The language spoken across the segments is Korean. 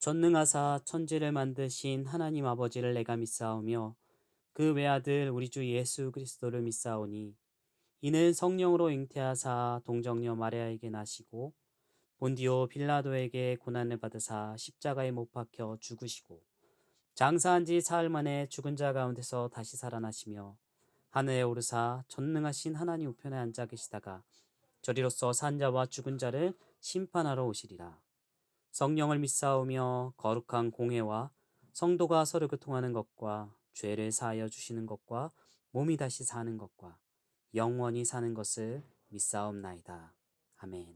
전능하사 천지를 만드신 하나님 아버지를 내가 믿사오며 그 외아들 우리 주 예수 그리스도를 믿사오니 이는 성령으로 잉태하사 동정녀 마리아에게 나시고 본디오 빌라도에게 고난을 받으사 십자가에 못 박혀 죽으시고 장사한 지 사흘 만에 죽은 자 가운데서 다시 살아나시며 하늘에 오르사 전능하신 하나님 우편에 앉아 계시다가 저리로서 산 자와 죽은 자를 심판하러 오시리라. 성령을 믿사오며 거룩한 공회와 성도가 서로 교통하는 것과 죄를 사하여 주시는 것과 몸이 다시 사는 것과 영원히 사는 것을 믿사옵나이다. 아멘.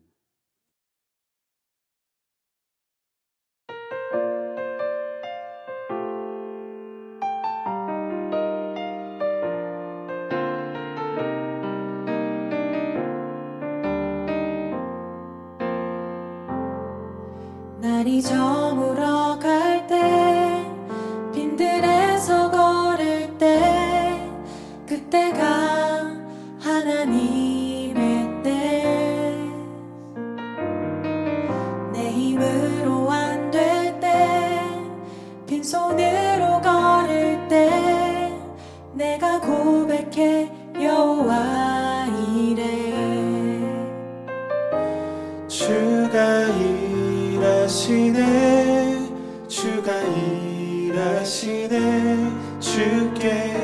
날이 저물어 갈 때 빈들에서 걸을 때 그때가 하나님의 때 내 힘으로 안 될 때 빈손으로 걸을 때 내가 고백해 여호와 이래 주가 일하시네 주가 일하시네 주께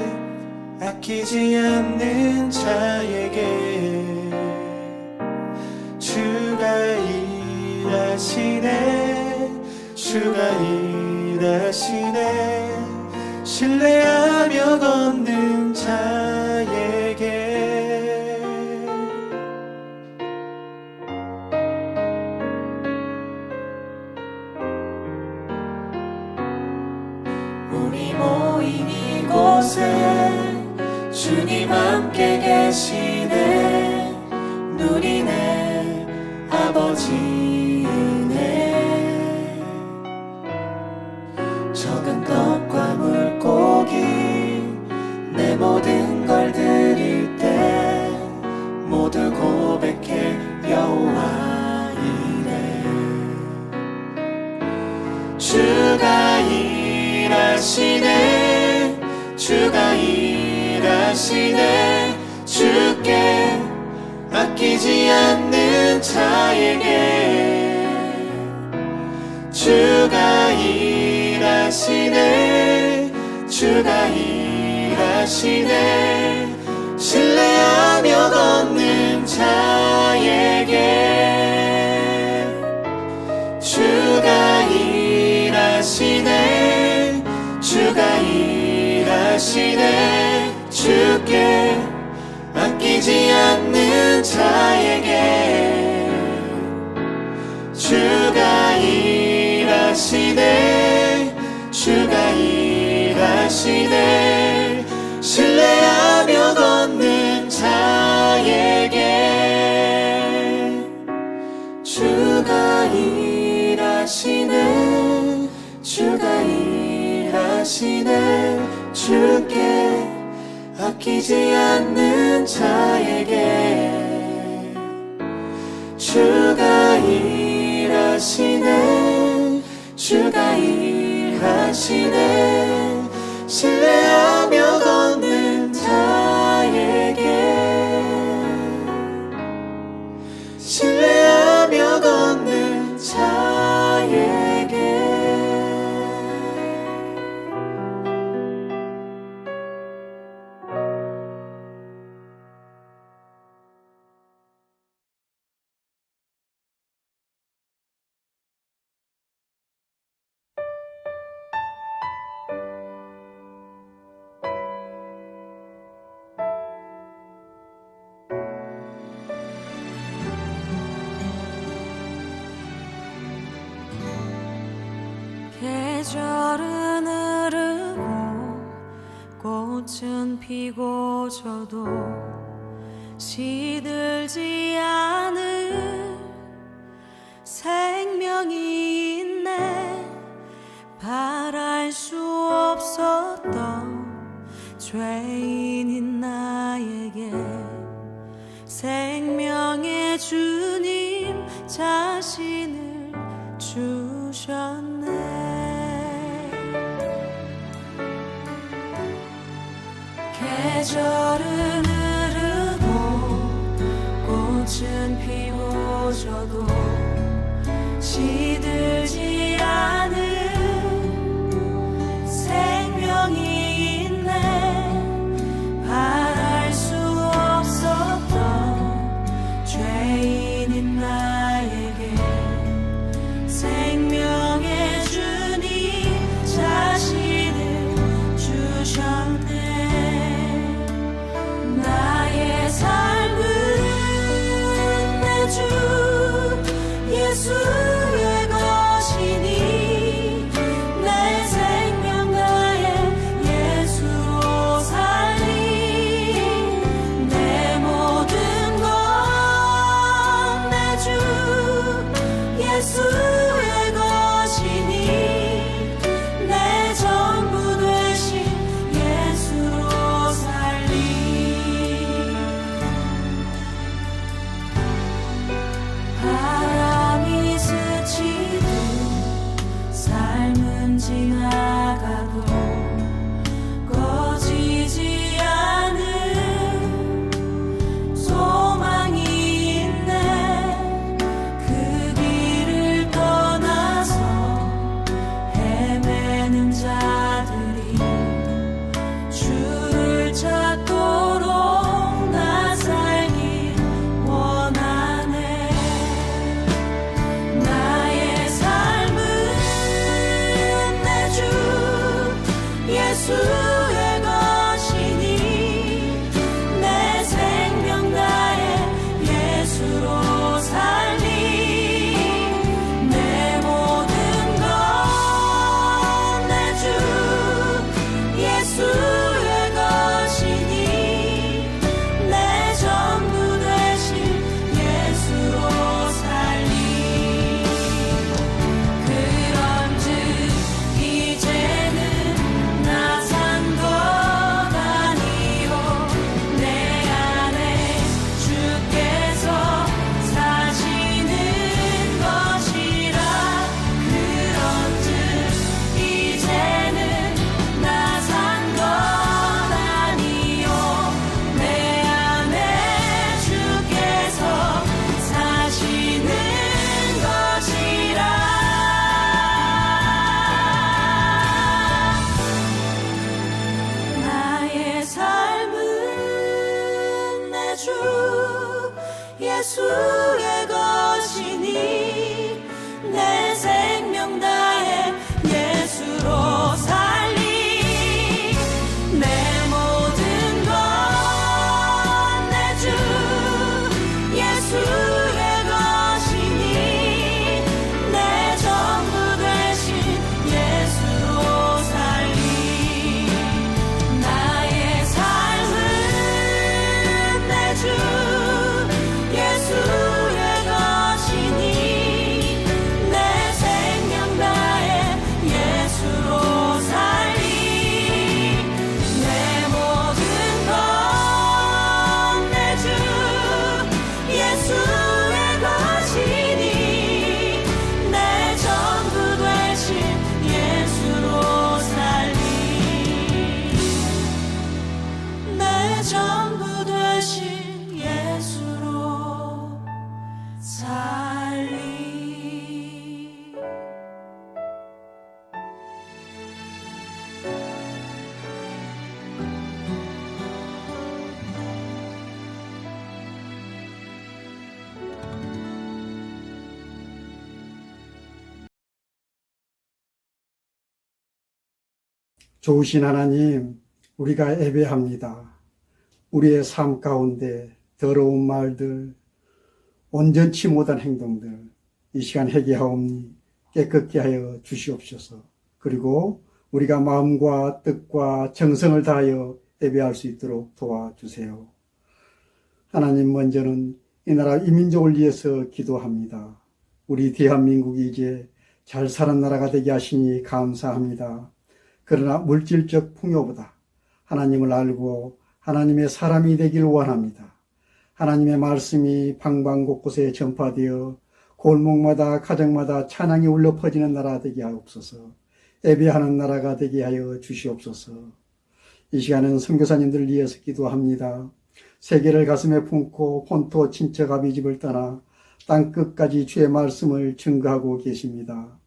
아끼지 않는 자에게 주가 일하시네 주가 일하시네 신뢰하며 걷는 자에게 우리 모인 이곳에 주님 함께 계시네 누리네 아버지 은혜 적은 떡과 물고기 내 모든 걸 드릴 때 모두 고백해 여호와 이래 주가 일하시네 주가 일하시네 주께 아끼지 않는 자에게 주가 일하시네 주가 일하시네 신뢰하며 걷는 자에게 주가 일하시네 주가 일하시네 주께 아끼지 않는 자에게 주가 일하시네 주가 일하시네 신뢰하며 걷는 자에게 주가 일하시네 주가 일하시네 주께 아끼지 않는 자에게 주가 일하시네 주가 일하시네 신뢰하며 걷는 자에게 신뢰하며 걷는 자에게 계절은 흐르고 꽃은 피고 저도 시들지 않을 생명이 있네 바랄 수 없었던 죄인인 나에게 생명의 주님 자신을 주셨네 계절은 흐르고 꽃은 피고 져도 시들지 않은 생명이 있네. 바랄 수 없었던 죄인인 나에게 생명의 주님 자신을 주셨네. 나의 삶은 내 주 예수의 것이니 내 생명 다해 예수로 살리. 내 모든 것 내 주 예수의 것이니 내 전부 되신 예수로 살리. 바람이 스치듯 삶은 지나가도 꺼지지 않은 소망이 있네. 그 길을 떠나서 헤매는 자들이 주를 찾도록 나 살길 원하네. 나의 삶은 내 주 예수의 것이니 내 생명 다해 예수로 살리. 내 모든 것 내 주 예수의 것이니 내 전부 되신 예수로 살리. 그런즉 이제는 나 산 것 아니요 내 안에 주께서 사시는 것이라. 그런즉 이제는 나 산 것 아니요 내 안에 주께서 사시는 것이라. 나의 삶은 내 주 예수의 것이니 내 생명 다해 예수로 살리. 내 모든 것 내 주 예수의 것이니 내 전부 되신 예수로 살리. 나의 삶은 내 주 예수의 것이니 내 생명 다해 예수로 살리. 내 모든 것 내 주 예수의 것이니 내 전부 되신 예수로 살리. 내 전부 되신 예수로 살리. 좋으신 하나님, 우리가 예배합니다. 우리의 삶 가운데 더러운 말들, 온전치 못한 행동들, 이 시간 회개하옵니 깨끗게 하여 주시옵소서. 그리고 우리가 마음과 뜻과 정성을 다하여 예배할 수 있도록 도와주세요. 하나님, 먼저는 이 나라 이 민족을 위해서 기도합니다. 우리 대한민국이 이제 잘 사는 나라가 되게 하시니 감사합니다. 그러나 물질적 풍요보다 하나님을 알고 하나님의 사람이 되길 원합니다. 하나님의 말씀이 방방 곳곳에 전파되어 골목마다 가정마다 찬양이 울려 퍼지는 나라 되게 하옵소서. 예배하는 나라가 되게 하여 주시옵소서. 이 시간은 선교사님들을 위해서 기도합니다. 세계를 가슴에 품고 본토 친척 아비집을 떠나 땅끝까지 주의 말씀을 증거하고 계십니다.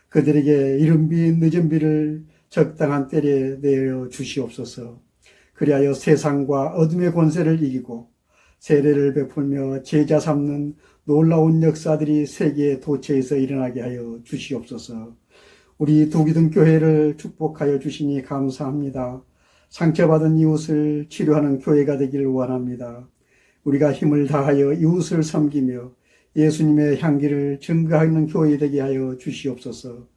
그들에게 이른 비 늦은 비를 적당한 때에 내어 주시옵소서. 그리하여 세상과 어둠의 권세를 이기고 세례를 베풀며 제자 삼는 놀라운 역사들이 세계 도처에서 일어나게 하여 주시옵소서. 우리 도기등 교회를 축복하여 주시니 감사합니다. 상처받은 이웃을 치료하는 교회가 되기를 원합니다. 우리가 힘을 다하여 이웃을 섬기며 예수님의 향기를 증거하는 교회 되게 하여 주시옵소서.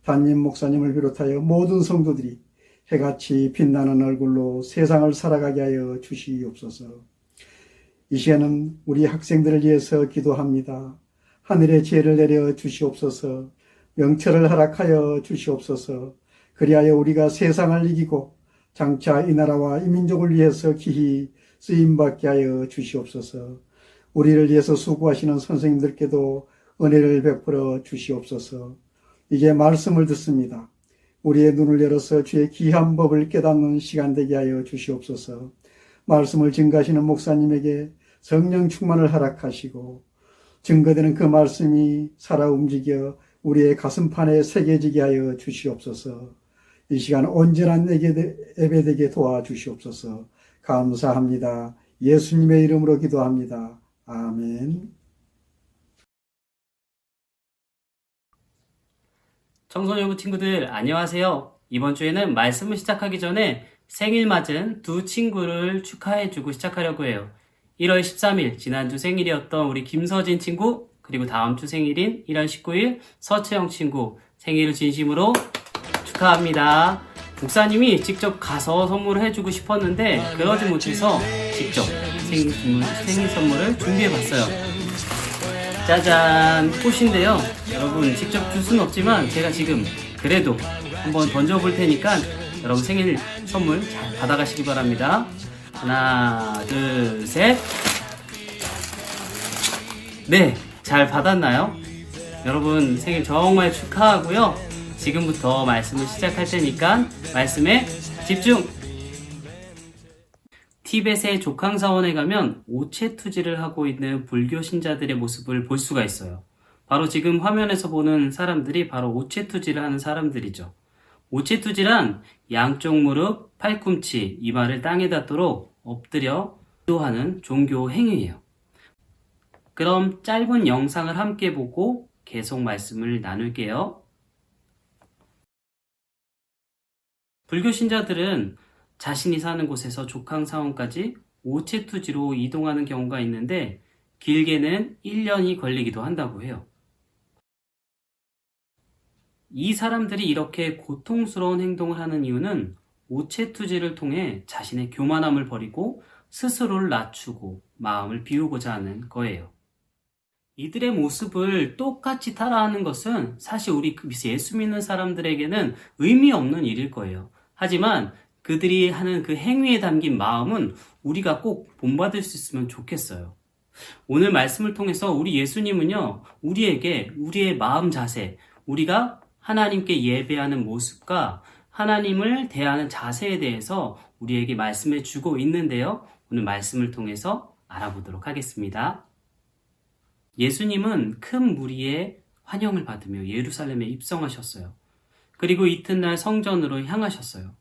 담임 목사님을 비롯하여 모든 성도들이 해같이 빛나는 얼굴로 세상을 살아가게 하여 주시옵소서. 이 시간은 우리 학생들을 위해서 기도합니다. 하늘의 지혜를 내려 주시옵소서. 명철을 허락하여 주시옵소서. 그리하여 우리가 세상을 이기고 장차 이 나라와 이 민족을 위해서 기히 쓰임받게 하여 주시옵소서. 우리를 위해서 수고하시는 선생님들께도 은혜를 베풀어 주시옵소서. 이제 말씀을 듣습니다. 우리의 눈을 열어서 주의 귀한 법을 깨닫는 시간 되게 하여 주시옵소서. 말씀을 증거하시는 목사님에게 성령 충만을 허락하시고 증거되는 그 말씀이 살아 움직여 우리의 가슴판에 새겨지게 하여 주시옵소서. 이 시간 온전한 예배되게 도와주시옵소서. 감사합니다. 예수님의 이름으로 기도합니다. 아멘. 청소년부 친구들 안녕하세요. 이번 주에는 말씀을 시작하기 전에 생일 맞은 두 친구를 축하해주고 시작하려고 해요. 1월 13일 지난주 생일이었던 우리 김서진 친구, 그리고 다음 주 생일인 1월 19일 서채영 친구 생일을 진심으로 축하합니다. 목사님이 직접 가서 선물을 해주고 싶었는데 그러지 못해서 직접 생일 선물을 준비해봤어요. 짜잔, 꽃인데요. 여러분 직접 줄 수는 없지만 제가 지금 그래도 한번 던져볼 테니까 여러분 생일 선물 잘 받아가시기 바랍니다. 하나, 둘, 셋. 네, 잘 받았나요? 여러분 생일 정말 축하하고요. 지금부터 말씀을 시작할 테니까 말씀에 집중! 티벳의 족항사원에 가면 오체투지를 하고 있는 불교 신자들의 모습을 볼 수가 있어요. 바로 지금 화면에서 보는 사람들이 바로 오체투지를 하는 사람들이죠. 오체투지란 양쪽 무릎, 팔꿈치, 이마를 땅에 닿도록 엎드려 기도하는 종교 행위예요. 그럼 짧은 영상을 함께 보고 계속 말씀을 나눌게요. 불교 신자들은 자신이 사는 곳에서 족항사원까지 오체투지로 이동하는 경우가 있는데 길게는 1년이 걸리기도 한다고 해요. 이 사람들이 이렇게 고통스러운 행동을 하는 이유는 오체투지를 통해 자신의 교만함을 버리고 스스로를 낮추고 마음을 비우고자 하는 거예요. 이들의 모습을 똑같이 따라하는 것은 사실 우리 예수 믿는 사람들에게는 의미 없는 일일 거예요. 하지만 그들이 하는 그 행위에 담긴 마음은 우리가 꼭 본받을 수 있으면 좋겠어요. 오늘 말씀을 통해서 우리 예수님은요, 우리에게 우리의 마음 자세, 우리가 하나님께 예배하는 모습과 하나님을 대하는 자세에 대해서 우리에게 말씀해 주고 있는데요. 오늘 말씀을 통해서 알아보도록 하겠습니다. 예수님은 큰 무리의 환영을 받으며 예루살렘에 입성하셨어요. 그리고 이튿날 성전으로 향하셨어요.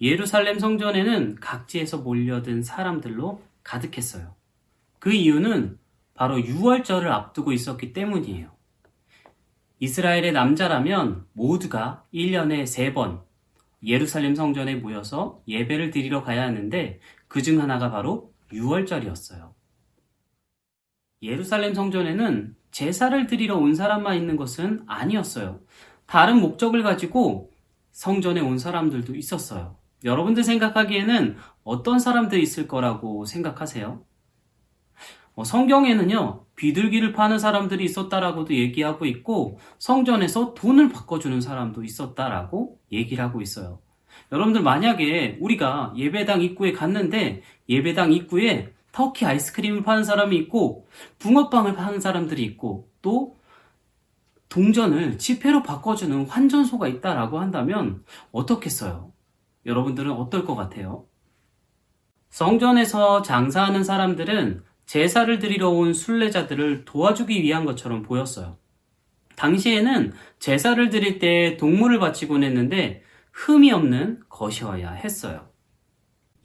예루살렘 성전에는 각지에서 몰려든 사람들로 가득했어요. 그 이유는 바로 유월절을 앞두고 있었기 때문이에요. 이스라엘의 남자라면 모두가 1년에 3번 예루살렘 성전에 모여서 예배를 드리러 가야 하는데 그중 하나가 바로 유월절이었어요. 예루살렘 성전에는 제사를 드리러 온 사람만 있는 것은 아니었어요. 다른 목적을 가지고 성전에 온 사람들도 있었어요. 여러분들 생각하기에는 어떤 사람들이 있을 거라고 생각하세요? 성경에는요, 비둘기를 파는 사람들이 있었다라고도 얘기하고 있고 성전에서 돈을 바꿔주는 사람도 있었다라고 얘기를 하고 있어요. 여러분들 만약에 우리가 예배당 입구에 갔는데 예배당 입구에 터키 아이스크림을 파는 사람이 있고 붕어빵을 파는 사람들이 있고 또 동전을 지폐로 바꿔주는 환전소가 있다라고 한다면 어떻겠어요? 여러분들은 어떨 것 같아요? 성전에서 장사하는 사람들은 제사를 드리러 온 순례자들을 도와주기 위한 것처럼 보였어요. 당시에는 제사를 드릴 때 동물을 바치곤 했는데 흠이 없는 것이어야 했어요.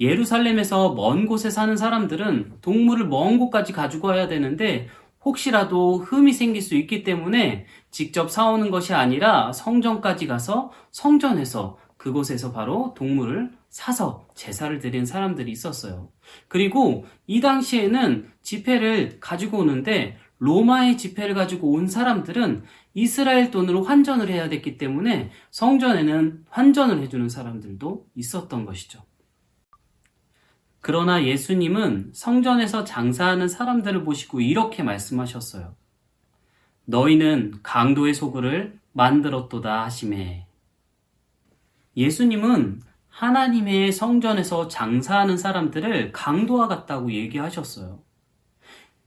예루살렘에서 먼 곳에 사는 사람들은 동물을 먼 곳까지 가지고 와야 되는데 혹시라도 흠이 생길 수 있기 때문에 직접 사오는 것이 아니라 성전까지 가서 성전에서 그곳에서 바로 동물을 사서 제사를 드린 사람들이 있었어요. 그리고 이 당시에는 지폐를 가지고 오는데 로마의 지폐를 가지고 온 사람들은 이스라엘 돈으로 환전을 해야 됐기 때문에 성전에는 환전을 해주는 사람들도 있었던 것이죠. 그러나 예수님은 성전에서 장사하는 사람들을 보시고 이렇게 말씀하셨어요. 너희는 강도의 소굴을 만들었도다 하시매. 예수님은 하나님의 성전에서 장사하는 사람들을 강도와 같다고 얘기하셨어요.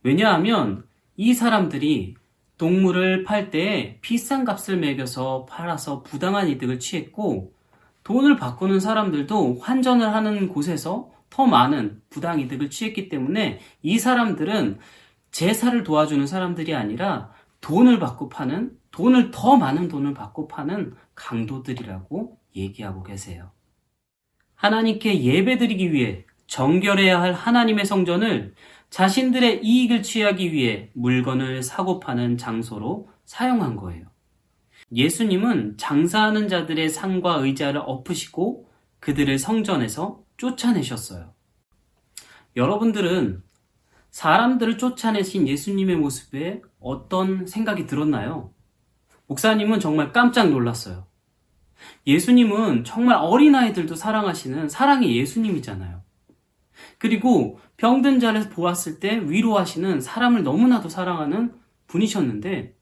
왜냐하면 이 사람들이 동물을 팔 때 비싼 값을 매겨서 팔아서 부당한 이득을 취했고 돈을 바꾸는 사람들도 환전을 하는 곳에서 더 많은 부당 이득을 취했기 때문에 이 사람들은 제사를 도와주는 사람들이 아니라 돈을 받고 파는, 돈을 더 많은 돈을 받고 파는 강도들이라고 얘기하고 계세요. 하나님께 예배드리기 위해 정결해야 할 하나님의 성전을 자신들의 이익을 취하기 위해 물건을 사고 파는 장소로 사용한 거예요. 예수님은 장사하는 자들의 상과 의자를 엎으시고 그들을 성전에서 쫓아내셨어요. 여러분들은 사람들을 쫓아내신 예수님의 모습에 어떤 생각이 들었나요? 목사님은 정말 깜짝 놀랐어요. 예수님은 정말 어린아이들도 사랑하시는 사랑의 예수님이잖아요. 그리고 병든 자를 보았을 때 위로하시는 사람을 너무나도 사랑하는 분이셨는데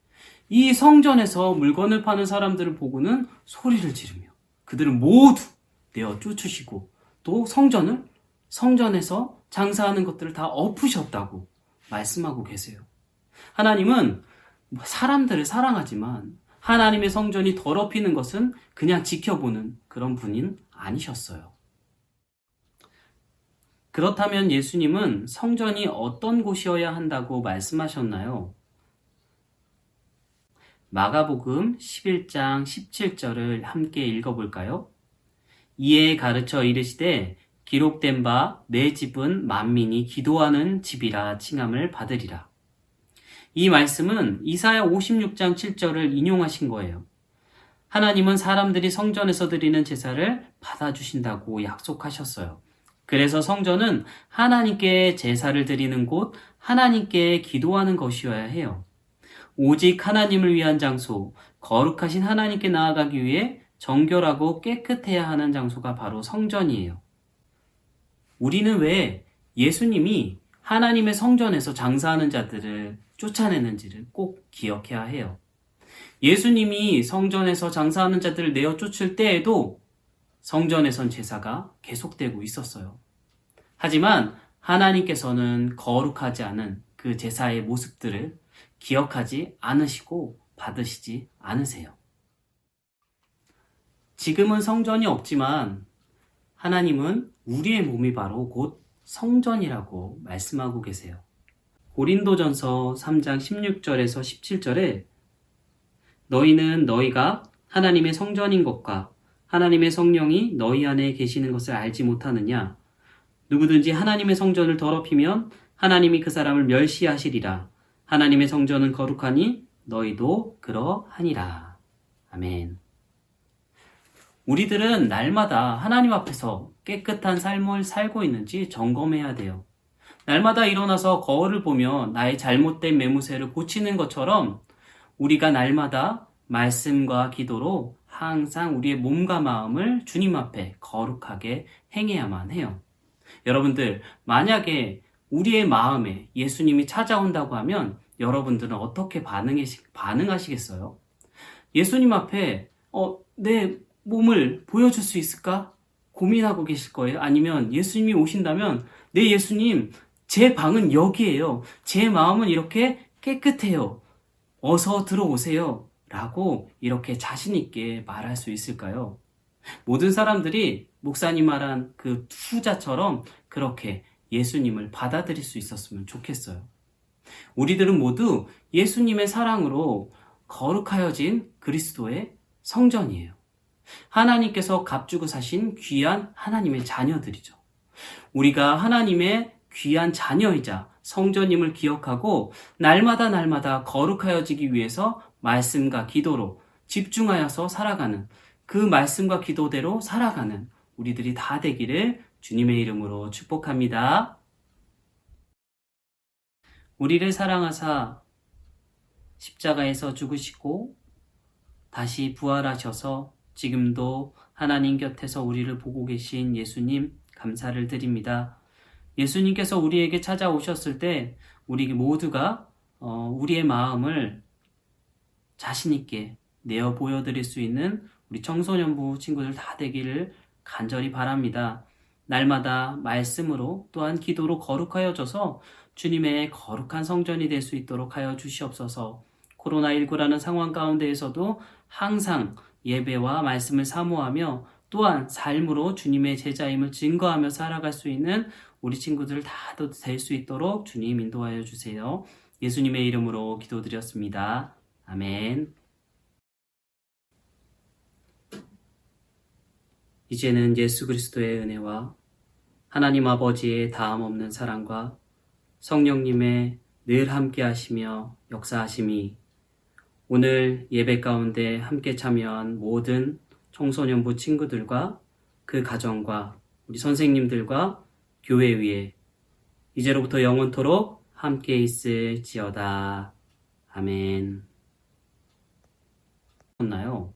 이 성전에서 물건을 파는 사람들을 보고는 소리를 지르며 그들을 모두 내어 쫓으시고 또 성전에서 장사하는 것들을 다 엎으셨다고 말씀하고 계세요. 하나님은 사람들을 사랑하지만 하나님의 성전이 더럽히는 것은 그냥 지켜보는 그런 분인 아니셨어요. 그렇다면 예수님은 성전이 어떤 곳이어야 한다고 말씀하셨나요? 마가복음 11장 17절을 함께 읽어볼까요? 이에 가르쳐 이르시되 기록된 바 내 집은 만민이 기도하는 집이라 칭함을 받으리라. 이 말씀은 이사야 56장 7절을 인용하신 거예요. 하나님은 사람들이 성전에서 드리는 제사를 받아주신다고 약속하셨어요. 그래서 성전은 하나님께 제사를 드리는 곳, 하나님께 기도하는 것이어야 해요. 오직 하나님을 위한 장소, 거룩하신 하나님께 나아가기 위해 정결하고 깨끗해야 하는 장소가 바로 성전이에요. 우리는 왜 예수님이 하나님의 성전에서 장사하는 자들을 쫓아내는지를 꼭 기억해야 해요. 예수님이 성전에서 장사하는 자들을 내어 쫓을 때에도 성전에선 제사가 계속되고 있었어요. 하지만 하나님께서는 거룩하지 않은 그 제사의 모습들을 기억하지 않으시고 받으시지 않으세요. 지금은 성전이 없지만 하나님은 우리의 몸이 바로 곧 성전이라고 말씀하고 계세요. 고린도전서 3장 16절에서 17절에 너희는 너희가 하나님의 성전인 것과 하나님의 성령이 너희 안에 계시는 것을 알지 못하느냐? 누구든지 하나님의 성전을 더럽히면 하나님이 그 사람을 멸시하시리라. 하나님의 성전은 거룩하니 너희도 그러하니라. 아멘. 우리들은 날마다 하나님 앞에서 깨끗한 삶을 살고 있는지 점검해야 돼요. 날마다 일어나서 거울을 보며 나의 잘못된 매무새를 고치는 것처럼 우리가 날마다 말씀과 기도로 항상 우리의 몸과 마음을 주님 앞에 거룩하게 행해야만 해요. 여러분들, 만약에 우리의 마음에 예수님이 찾아온다고 하면 여러분들은 어떻게 반응하시겠어요? 예수님 앞에 내 몸을 보여줄 수 있을까? 고민하고 계실 거예요? 아니면 예수님이 오신다면 네 예수님, 제 방은 여기예요. 제 마음은 이렇게 깨끗해요. 어서 들어오세요. 라고 이렇게 자신 있게 말할 수 있을까요? 모든 사람들이 목사님 말한 그 후자처럼 그렇게 예수님을 받아들일 수 있었으면 좋겠어요. 우리들은 모두 예수님의 사랑으로 거룩하여진 그리스도의 성전이에요. 하나님께서 값주고 사신 귀한 하나님의 자녀들이죠. 우리가 하나님의 귀한 자녀이자 성전임을 기억하고 날마다 거룩하여지기 위해서 말씀과 기도로 집중하여서 살아가는, 그 말씀과 기도대로 살아가는 우리들이 다 되기를 주님의 이름으로 축복합니다. 우리를 사랑하사 십자가에서 죽으시고 다시 부활하셔서 지금도 하나님 곁에서 우리를 보고 계신 예수님 감사를 드립니다. 예수님께서 우리에게 찾아오셨을 때 우리 모두가 우리의 마음을 자신 있게 내어 보여드릴 수 있는 우리 청소년부 친구들 다 되기를 간절히 바랍니다. 날마다 말씀으로 또한 기도로 거룩하여져서 주님의 거룩한 성전이 될 수 있도록 하여 주시옵소서. 코로나19라는 상황 가운데에서도 항상 예배와 말씀을 사모하며 또한 삶으로 주님의 제자임을 증거하며 살아갈 수 있는 우리 친구들 다 될 수 있도록 주님 인도하여 주세요. 예수님의 이름으로 기도드렸습니다. 아멘. 이제는 예수 그리스도의 은혜와 하나님 아버지의 다함 없는 사랑과 성령님의 늘 함께 하시며 역사하심이 오늘 예배 가운데 함께 참여한 모든 청소년부 친구들과 그 가정과 우리 선생님들과 교회 위에 이제로부터 영원토록 함께 있을지어다. 아멘. 나요?